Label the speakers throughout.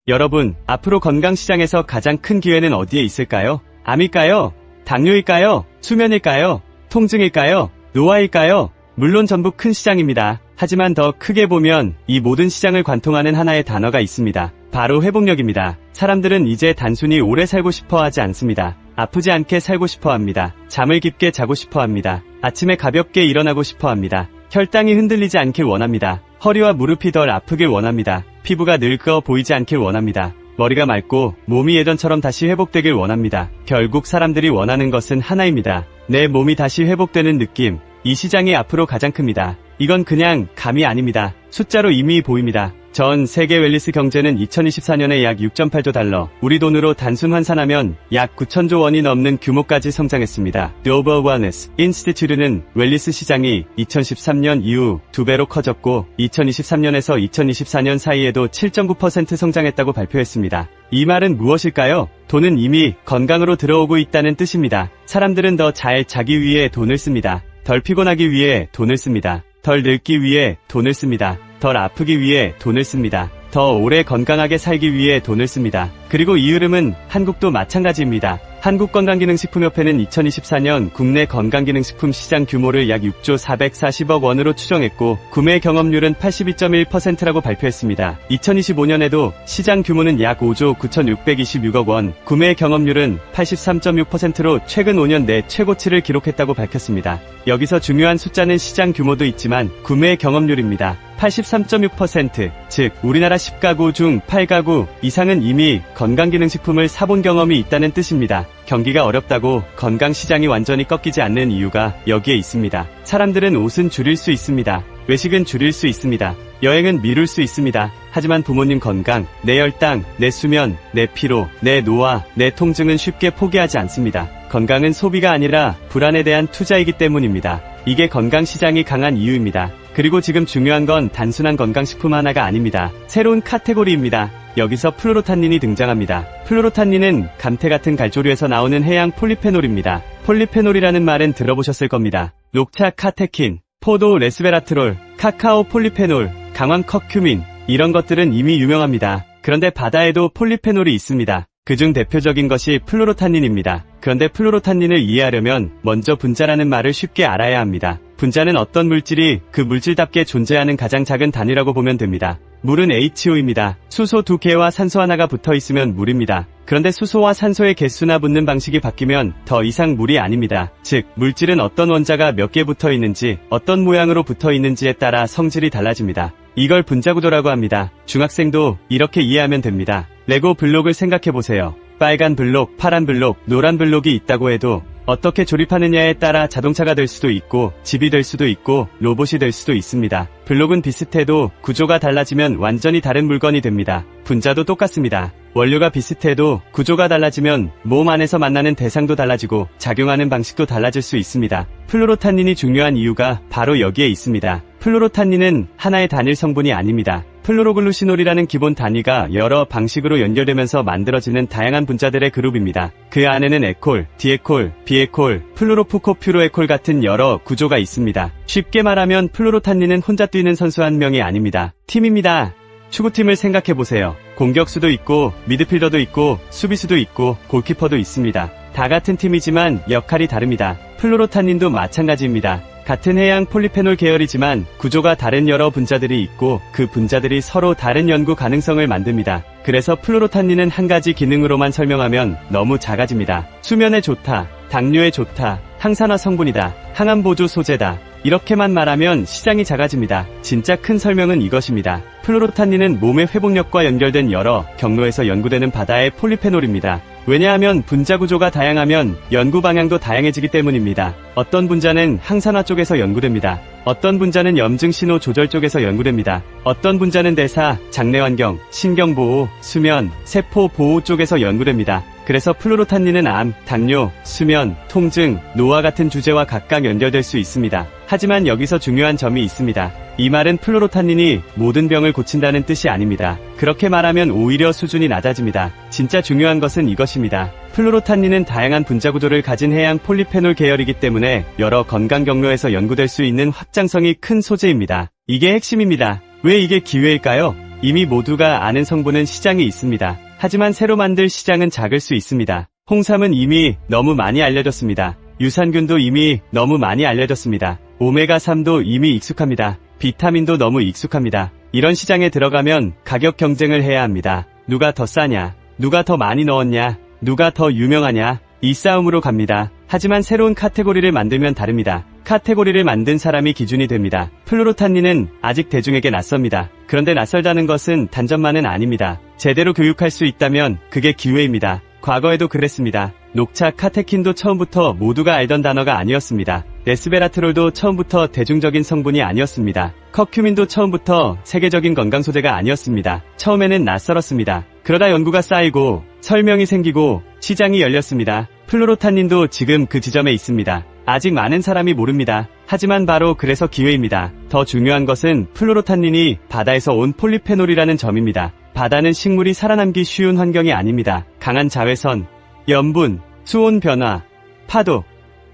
Speaker 1: 여러분, 앞으로 건강시장에서 가장 큰 기회는 어디에 있을까요? 암일까요? 당뇨일까요? 수면일까요? 통증일까요? 노화일까요? 물론 전부 큰 시장입니다. 하지만 더 크게 보면 이 모든 시장을 관통하는 하나의 단어가 있습니다. 바로 회복력입니다. 사람들은 이제 단순히 오래 살고 싶어 하지 않습니다. 아프지 않게 살고 싶어 합니다. 잠을 깊게 자고 싶어 합니다. 아침에 가볍게 일어나고 싶어 합니다. 혈당이 흔들리지 않길 원합니다. 허리와 무릎이 덜 아프길 원합니다. 피부가 늙어 보이지 않길 원합니다. 머리가 맑고 몸이 예전처럼 다시 회복되길 원합니다. 결국 사람들이 원하는 것은 하나입니다. 내 몸이 다시 회복되는 느낌. 이 시장이 앞으로 가장 큽니다. 이건 그냥 감이 아닙니다. 숫자로 이미 보입니다. 전 세계 웰니스 경제는 2024년에 약 6.8조 달러, 우리 돈으로 단순 환산하면 약 9천조 원이 넘는 규모까지 성장했습니다. Global Wellness Institute는 웰니스 시장이 2013년 이후 2배로 커졌고 2023년에서 2024년 사이에도 7.9% 성장했다고 발표했습니다. 이 말은 무엇일까요? 돈은 이미 건강으로 들어오고 있다는 뜻입니다. 사람들은 더 잘 자기 위해 돈을 씁니다. 덜 피곤하기 위해 돈을 씁니다. 덜 늙기 위해 돈을 씁니다. 덜 아프기 위해 돈을 씁니다. 더 오래 건강하게 살기 위해 돈을 씁니다. 그리고 이 흐름은 한국도 마찬가지입니다. 한국건강기능식품협회는 2024년 국내 건강기능식품 시장 규모를 약 6조 440억 원으로 추정했고 구매 경험률은 82.1%라고 발표했습니다. 2025년에도 시장 규모는 약 5조 9,626억 원, 구매 경험률은 83.6%로 최근 5년 내 최고치를 기록했다고 밝혔습니다. 여기서 중요한 숫자는 시장 규모도 있지만 구매 경험률입니다. 83.6%, 즉 우리나라 10가구 중 8가구 이상은 이미 건강기능식품을 사본 경험이 있다는 뜻입니다. 경기가 어렵다고 건강시장이 완전히 꺾이지 않는 이유가 여기에 있습니다. 사람들은 옷은 줄일 수 있습니다. 외식은 줄일 수 있습니다. 여행은 미룰 수 있습니다. 하지만 부모님 건강, 내 혈당, 내 수면, 내 피로, 내 노화, 내 통증은 쉽게 포기하지 않습니다. 건강은 소비가 아니라 불안에 대한 투자이기 때문입니다. 이게 건강시장이 강한 이유입니다. 그리고 지금 중요한 건 단순한 건강식품 하나가 아닙니다. 새로운 카테고리입니다. 여기서 플루로탄닌이 등장합니다. 플루로탄닌은 감태 같은 갈조류에서 나오는 해양 폴리페놀입니다. 폴리페놀이라는 말은 들어보셨을 겁니다. 녹차 카테킨, 포도 레스베라트롤, 카카오 폴리페놀, 강황 커큐민 이런 것들은 이미 유명합니다. 그런데 바다에도 폴리페놀이 있습니다. 그중 대표적인 것이 플루로탄닌입니다. 그런데 플루로탄닌을 이해하려면 먼저 분자라는 말을 쉽게 알아야 합니다. 분자는 어떤 물질이 그 물질답게 존재하는 가장 작은 단위라고 보면 됩니다. 물은 H2O입니다. 수소 2개와 산소 하나가 붙어 있으면 물입니다. 그런데 수소와 산소의 개수나 붙는 방식이 바뀌면 더 이상 물이 아닙니다. 즉, 물질은 어떤 원자가 몇 개 붙어 있는지, 어떤 모양으로 붙어 있는지에 따라 성질이 달라집니다. 이걸 분자구도라고 합니다. 중학생도 이렇게 이해하면 됩니다. 레고 블록을 생각해보세요. 빨간 블록, 파란 블록, 노란 블록이 있다고 해도 어떻게 조립하느냐에 따라 자동차가 될 수도 있고 집이 될 수도 있고 로봇이 될 수도 있습니다. 블록은 비슷해도 구조가 달라지면 완전히 다른 물건이 됩니다. 분자도 똑같습니다. 원료가 비슷해도 구조가 달라지면 몸 안에서 만나는 대상도 달라지고 작용하는 방식도 달라질 수 있습니다. 플루로탄닌이 중요한 이유가 바로 여기에 있습니다. 플루로탄닌은 하나의 단일 성분이 아닙니다. 플루로글루시놀이라는 기본 단위가 여러 방식으로 연결되면서 만들어지는 다양한 분자들의 그룹입니다. 그 안에는 에콜, 디에콜, 비에콜, 플루로프코퓨로에콜 같은 여러 구조가 있습니다. 쉽게 말하면 플루로탄닌은 혼자 뛰는 선수 한 명이 아닙니다. 팀입니다. 축구팀을 생각해보세요. 공격수도 있고 미드필더도 있고 수비수도 있고 골키퍼도 있습니다. 다 같은 팀이지만 역할이 다릅니다. 플루로탄닌도 마찬가지입니다. 같은 해양 폴리페놀 계열이지만 구조가 다른 여러 분자들이 있고 그 분자들이 서로 다른 연구 가능성을 만듭니다. 그래서 플루로탄닌은 한 가지 기능으로만 설명하면 너무 작아집니다. 수면에 좋다, 당뇨에 좋다, 항산화 성분이다, 항암 보조 소재다. 이렇게만 말하면 시장이 작아집니다. 진짜 큰 설명은 이것입니다. 플루로탄닌은 몸의 회복력과 연결된 여러 경로에서 연구되는 바다의 폴리페놀입니다. 왜냐하면 분자 구조가 다양하면 연구 방향도 다양해지기 때문입니다. 어떤 분자는 항산화 쪽에서 연구됩니다. 어떤 분자는 염증 신호 조절 쪽에서 연구됩니다. 어떤 분자는 대사, 장내 환경, 신경 보호, 수면, 세포 보호 쪽에서 연구됩니다. 그래서 플루로탄닌은 암, 당뇨, 수면, 통증, 노화 같은 주제와 각각 연결될 수 있습니다. 하지만 여기서 중요한 점이 있습니다. 이 말은 플루로탄닌이 모든 병을 고친다는 뜻이 아닙니다. 그렇게 말하면 오히려 수준이 낮아집니다. 진짜 중요한 것은 이것입니다. 플루로탄닌은 다양한 분자 구조를 가진 해양 폴리페놀 계열이기 때문에 여러 건강 경로에서 연구될 수 있는 확장성이 큰 소재입니다. 이게 핵심입니다. 왜 이게 기회일까요? 이미 모두가 아는 성분은 시장에 있습니다. 하지만 새로 만들 시장은 작을 수 있습니다. 홍삼은 이미 너무 많이 알려졌습니다. 유산균도 이미 너무 많이 알려졌습니다. 오메가3도 이미 익숙합니다. 비타민도 너무 익숙합니다. 이런 시장에 들어가면 가격 경쟁을 해야 합니다. 누가 더 싸냐? 누가 더 많이 넣었냐? 누가 더 유명하냐? 이 싸움으로 갑니다. 하지만 새로운 카테고리를 만들면 다릅니다. 카테고리를 만든 사람이 기준이 됩니다. 플루로탄닌은 아직 대중에게 낯섭니다. 그런데 낯설다는 것은 단점만은 아닙니다. 제대로 교육할 수 있다면 그게 기회입니다. 과거에도 그랬습니다. 녹차, 카테킨도 처음부터 모두가 알던 단어가 아니었습니다. 레스베라트롤도 처음부터 대중적인 성분이 아니었습니다. 커큐민도 처음부터 세계적인 건강 소재가 아니었습니다. 처음에는 낯설었습니다. 그러다 연구가 쌓이고 설명이 생기고 시장이 열렸습니다. 플루로탄닌도 지금 그 지점에 있습니다. 아직 많은 사람이 모릅니다. 하지만 바로 그래서 기회입니다. 더 중요한 것은 플루로탄닌이 바다에서 온 폴리페놀이라는 점입니다. 바다는 식물이 살아남기 쉬운 환경이 아닙니다. 강한 자외선, 염분, 수온 변화, 파도,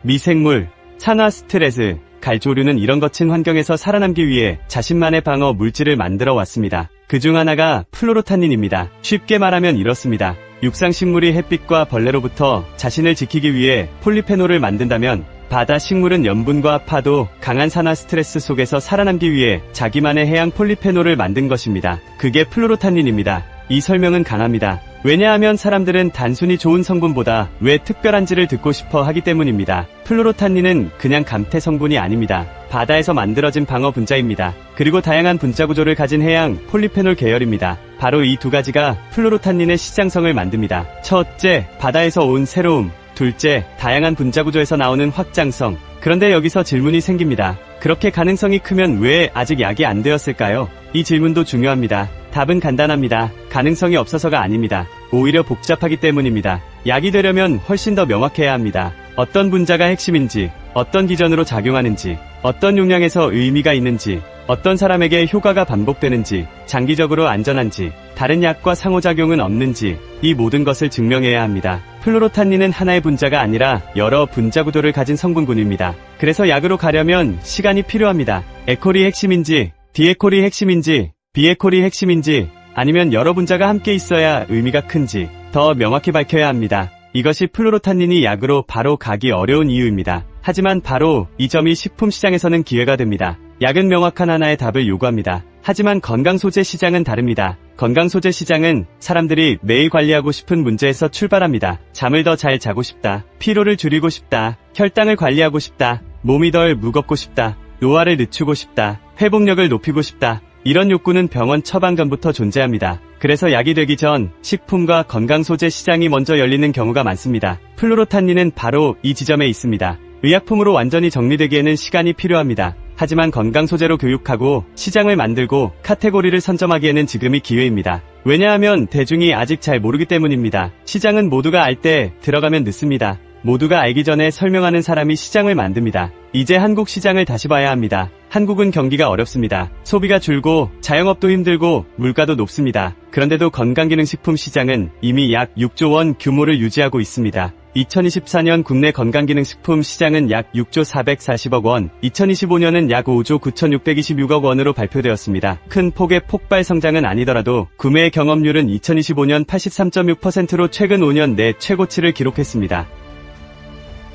Speaker 1: 미생물, 산화 스트레스, 갈조류는 이런 거친 환경에서 살아남기 위해 자신만의 방어 물질을 만들어 왔습니다. 그중 하나가 플루로탄닌입니다. 쉽게 말하면 이렇습니다. 육상식물이 햇빛과 벌레로부터 자신을 지키기 위해 폴리페놀을 만든다면 바다 식물은 염분과 파도, 강한 산화 스트레스 속에서 살아남기 위해 자기만의 해양 폴리페놀을 만든 것입니다. 그게 플루로탄닌입니다. 이 설명은 강합니다. 왜냐하면 사람들은 단순히 좋은 성분보다 왜 특별한지를 듣고 싶어 하기 때문입니다. 플루로탄닌은 그냥 감태 성분이 아닙니다. 바다에서 만들어진 방어 분자입니다. 그리고 다양한 분자 구조를 가진 해양 폴리페놀 계열입니다. 바로 이 두 가지가 플루로탄닌의 시장성을 만듭니다. 첫째, 바다에서 온 새로움. 둘째, 다양한 분자 구조에서 나오는 확장성. 그런데 여기서 질문이 생깁니다. 그렇게 가능성이 크면 왜 아직 약이 안 되었을까요? 이 질문도 중요합니다. 답은 간단합니다. 가능성이 없어서가 아닙니다. 오히려 복잡하기 때문입니다. 약이 되려면 훨씬 더 명확해야 합니다. 어떤 분자가 핵심인지, 어떤 기전으로 작용하는지, 어떤 용량에서 의미가 있는지, 어떤 사람에게 효과가 반복되는지, 장기적으로 안전한지, 다른 약과 상호작용은 없는지, 이 모든 것을 증명해야 합니다. 플루로탄닌은 하나의 분자가 아니라 여러 분자 구도를 가진 성분군입니다. 그래서 약으로 가려면 시간이 필요합니다. 에콜이 핵심인지, 디에콜이 핵심인지, 비에콜이 핵심인지, 아니면 여러 분자가 함께 있어야 의미가 큰지 더 명확히 밝혀야 합니다. 이것이 플루로탄닌이 약으로 바로 가기 어려운 이유입니다. 하지만 바로 이 점이 식품 시장에서는 기회가 됩니다. 약은 명확한 하나의 답을 요구합니다. 하지만 건강소재 시장은 다릅니다. 건강소재 시장은 사람들이 매일 관리하고 싶은 문제에서 출발합니다. 잠을 더 잘 자고 싶다. 피로를 줄이고 싶다. 혈당을 관리하고 싶다. 몸이 덜 무겁고 싶다. 노화를 늦추고 싶다. 회복력을 높이고 싶다. 이런 욕구는 병원 처방 전부터 존재합니다. 그래서 약이 되기 전 식품과 건강소재 시장이 먼저 열리는 경우가 많습니다. 플루로탄닌은 바로 이 지점에 있습니다. 의약품으로 완전히 정리되기에는 시간이 필요합니다. 하지만 건강소재로 교육하고 시장을 만들고 카테고리를 선점하기에는 지금이 기회입니다. 왜냐하면 대중이 아직 잘 모르기 때문입니다. 시장은 모두가 알 때 들어가면 늦습니다. 모두가 알기 전에 설명하는 사람이 시장을 만듭니다. 이제 한국 시장을 다시 봐야 합니다. 한국은 경기가 어렵습니다. 소비가 줄고 자영업도 힘들고 물가도 높습니다. 그런데도 건강기능식품 시장은 이미 약 6조 원 규모를 유지하고 있습니다. 2024년 국내 건강기능식품 시장은 약 6조 440억 원, 2025년은 약 5조 9,626억 원으로 발표되었습니다. 큰 폭의 폭발 성장은 아니더라도 구매 경험률은 2025년 83.6%로 최근 5년 내 최고치를 기록했습니다.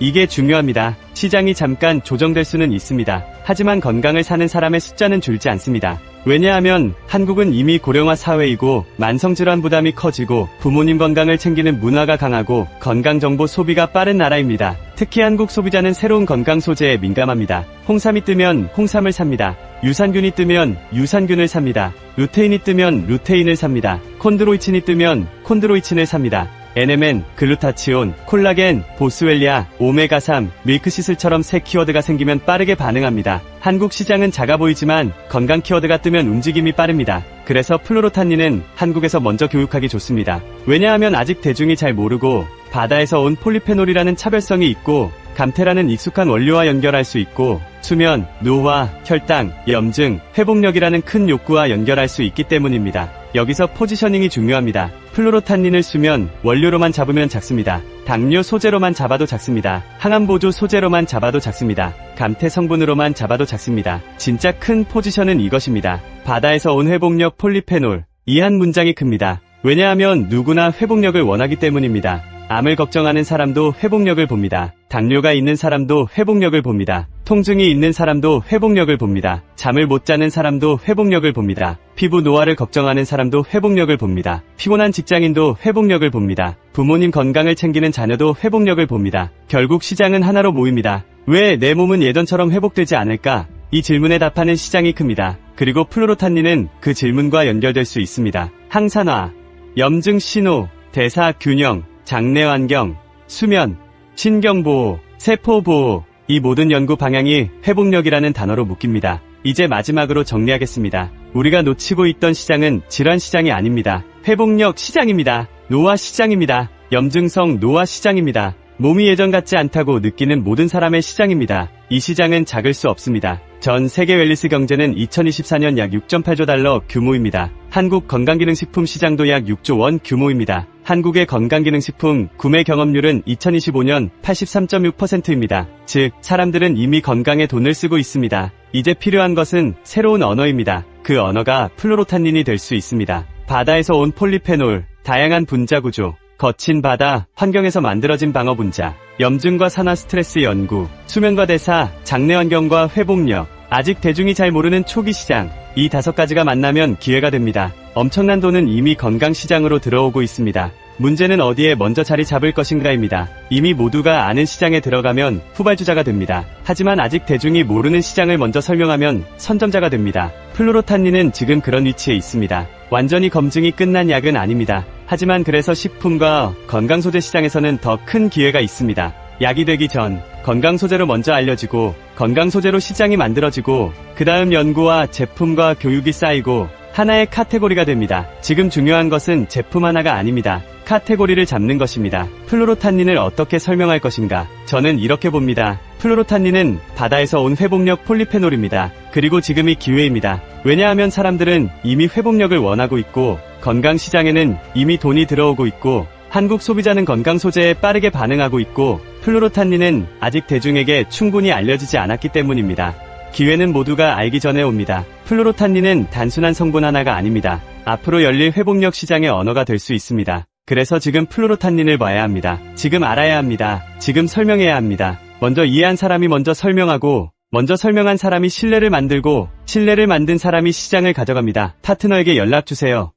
Speaker 1: 이게 중요합니다. 시장이 잠깐 조정될 수는 있습니다. 하지만 건강을 사는 사람의 숫자는 줄지 않습니다. 왜냐하면 한국은 이미 고령화 사회이고 만성질환 부담이 커지고 부모님 건강을 챙기는 문화가 강하고 건강정보 소비가 빠른 나라입니다. 특히 한국 소비자는 새로운 건강 소재에 민감합니다. 홍삼이 뜨면 홍삼을 삽니다. 유산균이 뜨면 유산균을 삽니다. 루테인이 뜨면 루테인을 삽니다. 콘드로이친이 뜨면 콘드로이친을 삽니다. NMN, 글루타치온, 콜라겐, 보스웰리아, 오메가3, 밀크시슬처럼 새 키워드가 생기면 빠르게 반응합니다. 한국 시장은 작아 보이지만 건강 키워드가 뜨면 움직임이 빠릅니다. 그래서 플루로탄닌은 한국에서 먼저 교육하기 좋습니다. 왜냐하면 아직 대중이 잘 모르고 바다에서 온 폴리페놀이라는 차별성이 있고 감태라는 익숙한 원료와 연결할 수 있고 수면, 노화, 혈당, 염증, 회복력이라는 큰 욕구와 연결할 수 있기 때문입니다. 여기서 포지셔닝이 중요합니다. 플루로탄닌을 수면 원료로만 잡으면 작습니다. 당뇨 소재로만 잡아도 작습니다. 항암 보조 소재로만 잡아도 작습니다. 감태 성분으로만 잡아도 작습니다. 진짜 큰 포지션은 이것입니다. 바다에서 온 회복력 폴리페놀. 이 한 문장이 큽니다. 왜냐하면 누구나 회복력을 원하기 때문입니다. 암을 걱정하는 사람도 회복력을 봅니다. 당뇨가 있는 사람도 회복력을 봅니다. 통증이 있는 사람도 회복력을 봅니다. 잠을 못 자는 사람도 회복력을 봅니다. 피부 노화를 걱정하는 사람도 회복력을 봅니다. 피곤한 직장인도 회복력을 봅니다. 부모님 건강을 챙기는 자녀도 회복력을 봅니다. 결국 시장은 하나로 모입니다. 왜 내 몸은 예전처럼 회복되지 않을까? 이 질문에 답하는 시장이 큽니다. 그리고 플루로탄닌은 그 질문과 연결될 수 있습니다. 항산화, 염증 신호, 대사 균형, 장내 환경, 수면, 신경보호, 세포보호, 이 모든 연구 방향이 회복력이라는 단어로 묶입니다. 이제 마지막으로 정리하겠습니다. 우리가 놓치고 있던 시장은 질환 시장이 아닙니다. 회복력 시장입니다. 노화 시장입니다. 염증성 노화 시장입니다. 몸이 예전 같지 않다고 느끼는 모든 사람의 시장입니다. 이 시장은 작을 수 없습니다. 전 세계 웰니스 경제는 2024년 약 6.8조 달러 규모입니다. 한국 건강기능식품 시장도 약 6조 원 규모입니다. 한국의 건강기능식품 구매 경험률은 2025년 83.6%입니다. 즉, 사람들은 이미 건강에 돈을 쓰고 있습니다. 이제 필요한 것은 새로운 언어입니다. 그 언어가 플루로탄닌이 될 수 있습니다. 바다에서 온 폴리페놀, 다양한 분자 구조, 거친 바다, 환경에서 만들어진 방어 분자, 염증과 산화 스트레스 연구, 수면과 대사, 장내 환경과 회복력, 아직 대중이 잘 모르는 초기 시장, 이 5가지가 만나면 기회가 됩니다. 엄청난 돈은 이미 건강 시장으로 들어오고 있습니다. 문제는 어디에 먼저 자리 잡을 것인가입니다. 이미 모두가 아는 시장에 들어가면 후발주자가 됩니다. 하지만 아직 대중이 모르는 시장을 먼저 설명하면 선점자가 됩니다. 플루로탄닌은 지금 그런 위치에 있습니다. 완전히 검증이 끝난 약은 아닙니다. 하지만 그래서 식품과 건강소재 시장에서는 더 큰 기회가 있습니다. 약이 되기 전 건강소재로 먼저 알려지고 건강소재로 시장이 만들어지고 그 다음 연구와 제품과 교육이 쌓이고 하나의 카테고리가 됩니다. 지금 중요한 것은 제품 하나가 아닙니다. 카테고리를 잡는 것입니다. 플루로탄닌을 어떻게 설명할 것인가? 저는 이렇게 봅니다. 플루로탄닌은 바다에서 온 회복력 폴리페놀입니다. 그리고 지금이 기회입니다. 왜냐하면 사람들은 이미 회복력을 원하고 있고 건강시장에는 이미 돈이 들어오고 있고 한국 소비자는 건강 소재에 빠르게 반응하고 있고 플루로탄닌은 아직 대중에게 충분히 알려지지 않았기 때문입니다. 기회는 모두가 알기 전에 옵니다. 플루로탄닌은 단순한 성분 하나가 아닙니다. 앞으로 열릴 회복력 시장의 언어가 될 수 있습니다. 그래서 지금 플루로탄닌을 봐야 합니다. 지금 알아야 합니다. 지금 설명해야 합니다. 먼저 이해한 사람이 먼저 설명하고 먼저 설명한 사람이 신뢰를 만들고 신뢰를 만든 사람이 시장을 가져갑니다. 파트너에게 연락주세요.